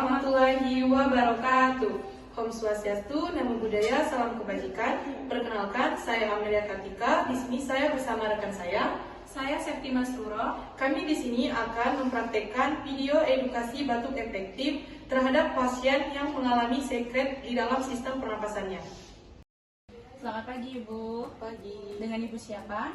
warahmatullahi wabarakatuh. Om Swastiastu, Namo Buddhaya, salam kebajikan. Perkenalkan, saya Amelia Kartika. Di sini saya bersama rekan saya Septi Masruro. Kami di sini akan mempraktekkan video edukasi batuk efektif terhadap pasien yang mengalami sekret di dalam sistem pernapasannya. Selamat pagi Ibu. Pagi. Dengan Ibu siapa?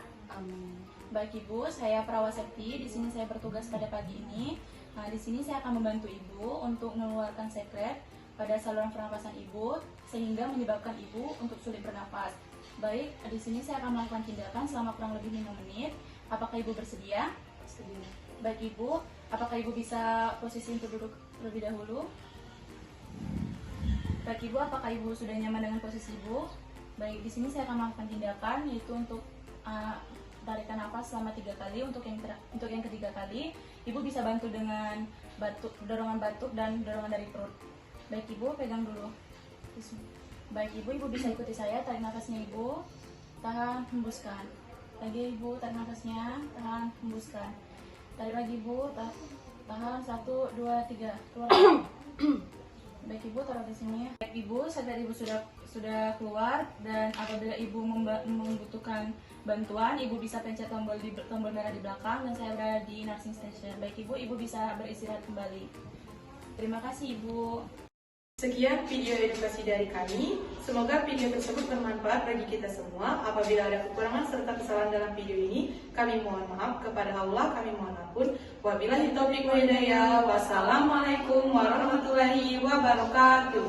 Baik Ibu, saya Prawa Septi. Di sini saya bertugas pada pagi ini. Nah, di sini saya akan membantu Ibu untuk mengeluarkan sekret pada saluran pernapasan Ibu sehingga menyebabkan Ibu untuk sulit bernapas. Baik, di sini saya akan melakukan tindakan selama kurang lebih 5 menit. Apakah Ibu bersedia? Sedia. Baik Ibu, apakah Ibu bisa posisi untuk duduk terlebih dahulu? Baik Ibu, apakah Ibu sudah nyaman dengan posisi Ibu? Baik, di sini saya akan melakukan tindakan yaitu untuk tarikan nafas selama 3 kali. Untuk yang ketiga kali, Ibu bisa bantu dengan dorongan batuk dan dorongan dari perut. Baik Ibu, pegang dulu. Baik Ibu bisa ikuti saya. Tarik nafasnya Ibu, tahan, hembuskan. Lagi Ibu, tarik nafasnya, tahan, hembuskan. Tarik lagi Ibu, tahan, 1, 2, 3, keluar. Baik Ibu, taruh di sini. Baik Ibu, saat Ibu sudah keluar dan apabila Ibu membutuhkan bantuan, Ibu bisa pencet tombol merah di belakang dan saya berada di nursing station. Baik Ibu bisa beristirahat kembali. Terima kasih Ibu. Sekian video edukasi dari kami. Semoga video tersebut bermanfaat bagi kita semua. Apabila ada kekurangan serta kesalahan dalam video ini, kami mohon maaf. Kepada Allah kami mohon ampun. Wabillahi taufiq wal hidayah. Wassalamualaikum warahmatullahi wabarakatuh.